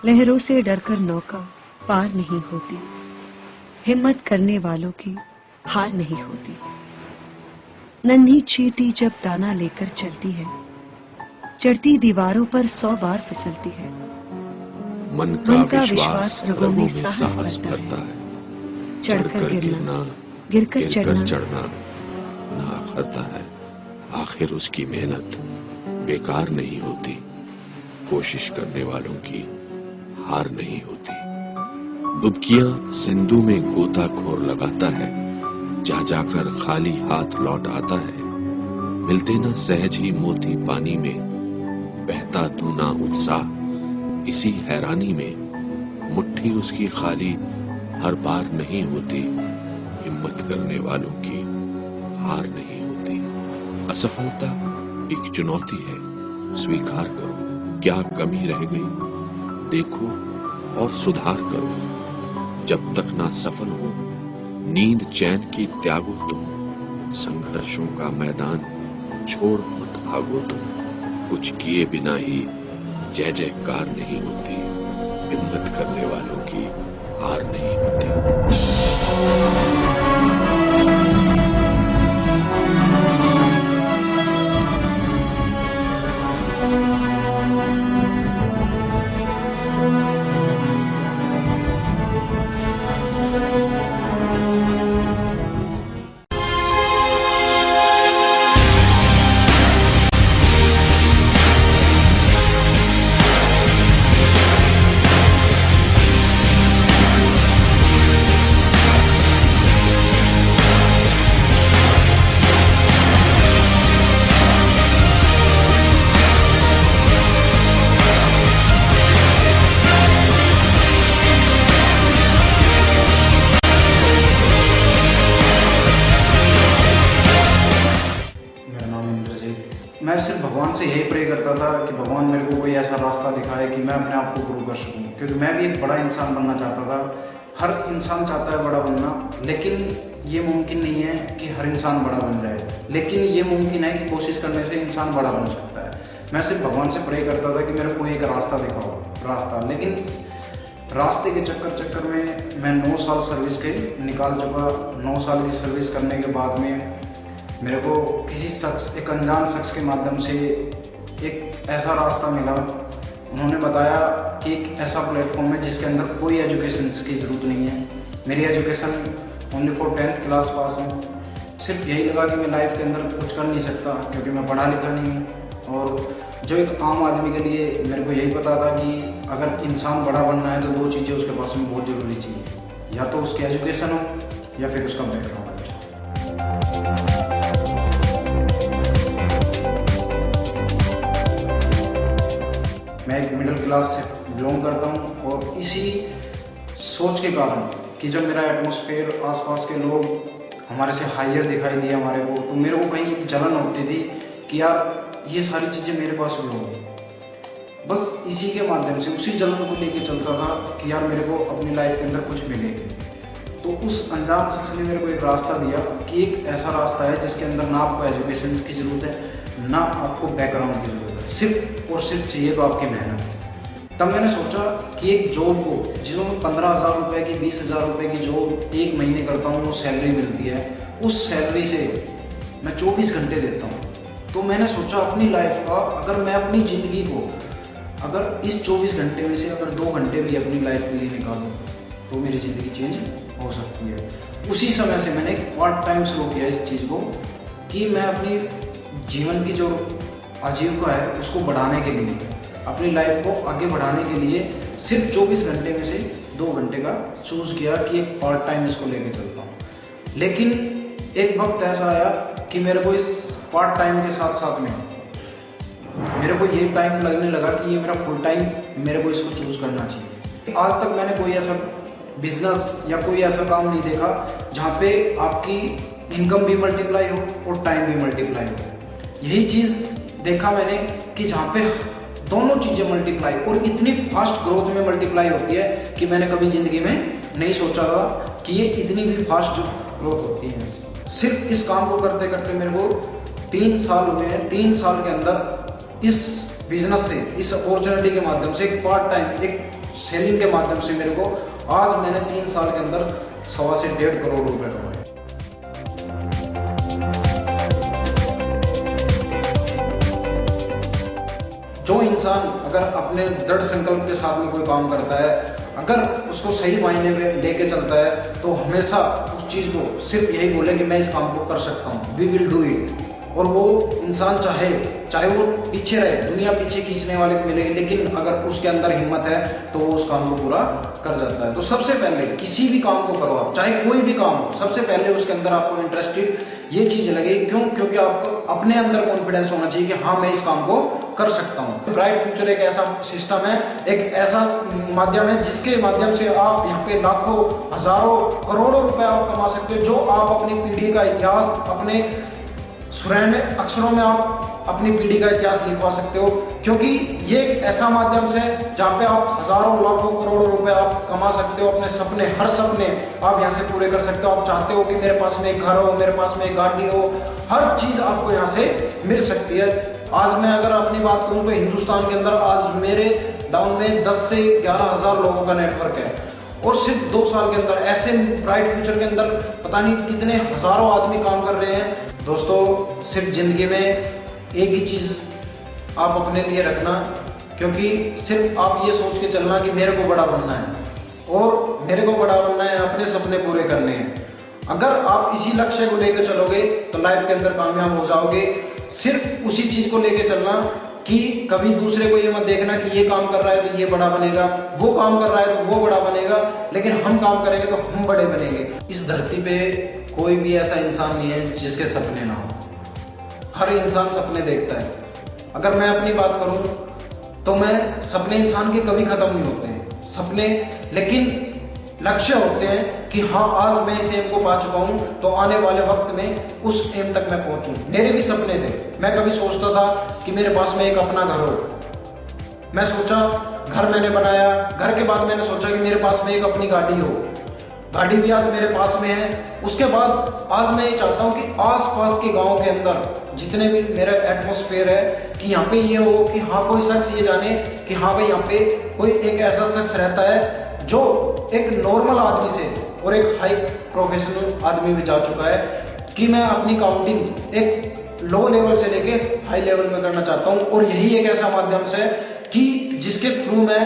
लहरों से डरकर नौका पार नहीं होती, हिम्मत करने वालों की हार नहीं होती। नन्ही चींटी जब दाना लेकर चलती है, चढ़ती दीवारों पर 100 बार फिसलती है। मन का विश्वास रगों में साहस भरता है। चढ़कर गिरना, गिरकर चढ़ना ना करता है। आखिर उसकी मेहनत बेकार नहीं होती, कोशिश करने वालों की हार नहीं होती। डुबकियां सिंधु में गोताखोर लगाता है, जा जाकर खाली हाथ लौट आता है। मिलते न सहज ही मोती पानी में, बहता दूना उत्साह इसी हैरानी में। मुट्ठी उसकी खाली हर बार नहीं होती, हिम्मत करने वालों की हार नहीं होती। असफलता एक चुनौती है, स्वीकार करो। क्या कमी रह गई देखो और सुधार करो। जब तक ना सफल हो, नींद चैन की त्यागो तुम। संघर्षों का मैदान छोड़ मत भागो तुम। कुछ किए बिना ही जय जयकार नहीं होती, हिम्मत करने वालों की हार नहीं होती। मैं सिर्फ भगवान से यही प्रे करता था कि भगवान मेरे को कोई ऐसा रास्ता दिखाए कि मैं अपने आप को प्रूव कर सकूं, क्योंकि मैं भी एक बड़ा इंसान बनना चाहता था। हर इंसान चाहता है बड़ा बनना, लेकिन ये मुमकिन नहीं है कि हर इंसान बड़ा बन जाए, लेकिन ये मुमकिन है कि कोशिश करने से इंसान बड़ा बन सकता है। मैं सिर्फ भगवान से प्रे करता था कि मेरे को एक रास्ता दिखाओ, लेकिन रास्ते के चक्कर में मैं 9 साल सर्विस के निकाल चुका। 9 साल की सर्विस करने के बाद में मेरे को किसी शख्स, एक अनजान शख्स के माध्यम से एक ऐसा रास्ता मिला। उन्होंने बताया कि एक ऐसा प्लेटफॉर्म है जिसके अंदर कोई एजुकेशन की ज़रूरत नहीं है। मेरी education only for 10th class pass है। सिर्फ यही लगा कि मैं लाइफ के अंदर कुछ कर नहीं सकता क्योंकि मैं पढ़ा लिखा नहीं हूँ। और जो एक आम आदमी के लिए मेरे को यही पता था कि अगर इंसान बड़ा बनना है तो 2 चीज़ें उसके पास में बहुत ज़रूरी चाहिए, या तो उसकी एजुकेशन हो या फिर उसका बैकग्राउंड। मैं एक मिडिल क्लास से बिलोंग करता हूँ और इसी सोच के कारण कि जब मेरा एटमॉस्फेयर, आसपास के लोग हमारे से हायर दिखाई दिए हमारे को, तो मेरे को कहीं जलन होती थी कि यार ये सारी चीज़ें मेरे पास भी होंगी। बस इसी के माध्यम से, उसी जलन को लेके चलता था कि यार मेरे को अपनी लाइफ के अंदर कुछ मिलेगी। तो उस अनजान शख्स ने मेरे को एक रास्ता दिया कि एक ऐसा रास्ता है जिसके अंदर ना आपको एजुकेशन की ज़रूरत है, ना आपको बैकग्राउंड की ज़रूरत है, सिर्फ और सिर्फ चाहिए तो आपकी मेहनत। तब मैंने सोचा कि एक जॉब को, जिसमें 15,000 रुपये की, 20,000 रुपये की जॉब 1 महीने करता हूँ, वो सैलरी मिलती है, उस सैलरी से मैं 24 घंटे देता हूँ। तो मैंने सोचा अपनी लाइफ का, अगर मैं अपनी ज़िंदगी को अगर इस 24 घंटे में से अगर 2 घंटे भी अपनी लाइफ के लिए निकालूँ तो मेरी ज़िंदगी चेंज हो सकती है। उसी समय से मैंने एक पार्ट टाइम शुरू किया इस चीज़ को कि मैं अपनी जीवन की जो आजीविका है उसको बढ़ाने के लिए, अपनी लाइफ को आगे बढ़ाने के लिए सिर्फ 24 घंटे में से 2 घंटे का चूज़ किया कि एक पार्ट टाइम इसको लेके चलता हूँ। लेकिन एक वक्त ऐसा आया कि मेरे को इस पार्ट टाइम के साथ साथ में मेरे को ये टाइम लगने लगा कि ये मेरा फुल टाइम, मेरे को इसको चूज़ करना चाहिए। आज तक मैंने कोई ऐसा बिजनेस या कोई ऐसा काम नहीं देखा जहाँ पे आपकी इनकम भी मल्टीप्लाई हो और टाइम भी मल्टीप्लाई हो। यही चीज़ देखा मैंने कि जहाँ पे दोनों चीज़ें मल्टीप्लाई और इतनी फास्ट ग्रोथ में मल्टीप्लाई होती है कि मैंने कभी ज़िंदगी में नहीं सोचा था कि ये इतनी भी फास्ट ग्रोथ होती है। सिर्फ इस काम को करते करते मेरे को 3 साल हुए हैं। 3 साल के अंदर इस बिजनेस से, इस अपॉर्चुनिटी के माध्यम से, एक पार्ट टाइम एक सेलिंग के माध्यम से मेरे को आज मैंने 3 साल के अंदर 1.25 से 1.5 करोड़ रुपए कमाए। जो इंसान अगर अपने दृढ़ संकल्प के साथ में कोई काम करता है, अगर उसको सही मायने में लेके चलता है, तो हमेशा उस चीज को सिर्फ यही बोले कि मैं इस काम को कर सकता हूँ, वी विल डू इट। और वो इंसान चाहे वो पीछे रहे, दुनिया पीछे खींचने वाले को मिलेगी, लेकिन अगर उसके अंदर हिम्मत है तो वो उस काम को पूरा कर जाता है। तो सबसे पहले किसी भी काम को करो आप, चाहे कोई भी काम हो, सबसे पहले उसके अंदर आपको इंटरेस्टेड ये चीज लगे। क्यों? क्योंकि आपको अपने अंदर कॉन्फिडेंस होना चाहिए कि हाँ मैं इस काम को कर सकता हूँ। ब्राइट फ्यूचर एक ऐसा सिस्टम है, एक ऐसा माध्यम है जिसके माध्यम से आप यहाँ पे लाखों, हजारों, करोड़ों रुपए आप कमा सकते हो, जो आप अपनी पीढ़ी का इतिहास अपने सुनहरे अक्षरों में आप अपनी पीढ़ी का इतिहास लिखवा सकते हो। क्योंकि ये एक ऐसा माध्यम से जहाँ पे आप हजारों, लाखों, करोड़ों रुपए आप कमा सकते हो। अपने सपने, हर सपने आप यहाँ से पूरे कर सकते हो। आप चाहते हो कि मेरे पास में एक घर हो, मेरे पास में एक गाड़ी हो, हर चीज आपको यहाँ से मिल सकती है। आज मैं अगर अपनी बात करूँ तो हिंदुस्तान के अंदर आज मेरे डाउन में 10 से 11 हजार लोगों का नेटवर्क है, और सिर्फ 2 साल के अंदर ऐसे ब्राइट फ्यूचर के अंदर पता नहीं कितने हजारों आदमी काम कर रहे हैं। दोस्तों, सिर्फ जिंदगी में एक ही चीज आप अपने लिए रखना, क्योंकि सिर्फ आप ये सोच के चलना कि मेरे को बड़ा बनना है और मेरे को बड़ा बनना है, अपने सपने पूरे करने हैं। अगर आप इसी लक्ष्य को लेकर चलोगे तो लाइफ के अंदर कामयाब हो जाओगे। सिर्फ उसी चीज को लेकर चलना कि कभी दूसरे को ये मत देखना कि ये काम कर रहा है तो ये बड़ा बनेगा, वो काम कर रहा है तो वो बड़ा बनेगा, लेकिन हम काम करेंगे तो हम बड़े बनेंगे। इस धरती पे कोई भी ऐसा इंसान नहीं है जिसके सपने ना हो। हर इंसान सपने देखता है। अगर मैं अपनी बात करूं तो मैं सपने इंसान के कभी खत्म नहीं होते हैं सपने, लेकिन लक्ष्य होते हैं कि हाँ आज मैं इस एम को पा चुका हूं तो आने वाले वक्त में उस एम तक मैं पहुंचूं। मेरे भी सपने थे। मैं कभी सोचता था कि मेरे पास में एक अपना घर हो। मैं सोचा, घर मैंने बनाया, घर के बाद मैंने सोचा कि मेरे पास में एक अपनी गाड़ी हो। गाड़ी भी आज मेरे पास में है। उसके बाद आज मैं ये चाहता हूँ कि आसपास के गांव के अंदर जितने भी मेरा एटमॉस्फेयर है कि यहाँ पे ये हो कि हाँ कोई शख्स ये जाने कि हाँ भाई यहाँ पे कोई एक ऐसा शख्स रहता है जो एक नॉर्मल आदमी से और एक हाई प्रोफेशनल आदमी में जा चुका है, कि मैं अपनी काउंटिंग एक लो लेवल से लेके हाई लेवल में करना चाहता हूँ। और यही एक ऐसा माध्यम से कि जिसके थ्रू मैं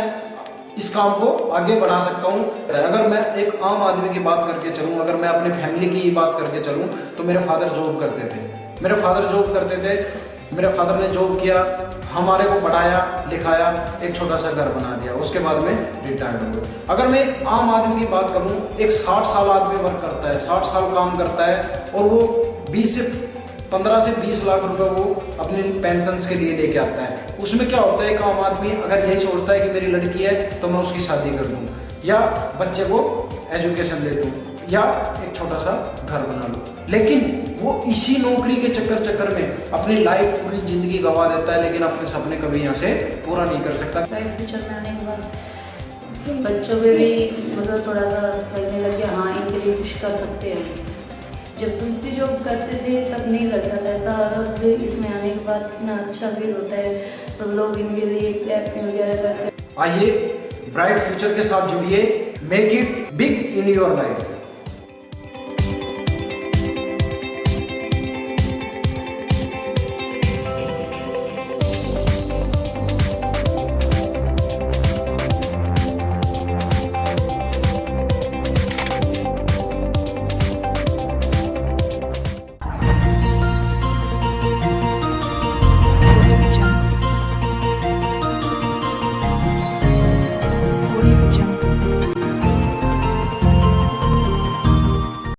इस काम को आगे बढ़ा सकता हूँ। अगर मैं एक आम आदमी की बात करके चलूँ, अगर मैं अपनी फैमिली की बात करके चलूँ, तो मेरे फादर जॉब करते थे। मेरे फादर जॉब करते थे, मेरे फादर ने जॉब किया, हमारे को पढ़ाया लिखाया, एक छोटा सा घर बना दिया, उसके बाद में रिटायर्ड हो गए। अगर मैं एक आम आदमी की बात करूँ, एक 60 साल आदमी वर्क करता है, 60 साल काम करता है, और वो 15 से 20 लाख रुपए वो अपने पेंशन के लिए लेके आता है। उसमें क्या होता है, एक आम आदमी अगर यही सोचता है कि मेरी लड़की है तो मैं उसकी शादी कर दूं, या बच्चे को एजुकेशन दे दूं, या एक छोटा सा घर बना लूं, लेकिन वो इसी नौकरी के चक्कर में अपनी लाइफ, पूरी जिंदगी गंवा देता है, लेकिन अपने सपने कभी यहाँ से पूरा नहीं कर सकता। ब्राइट फ्यूचर में आने के बाद बच्चों पे भी मतलब थोड़ा सा लगने लग गया, हाँ इनके लिए कुछ कर सकते हैं। जब दूसरी जॉब करते थे तब नहीं लगता था ऐसा, और इसमें आने के बाद इतना अच्छा फील होता है। सब लोग इनके लिए क्लैपिंग वगैरह करते हैं। आइए ब्राइट फ्यूचर के साथ जुड़िए, make it big in your life.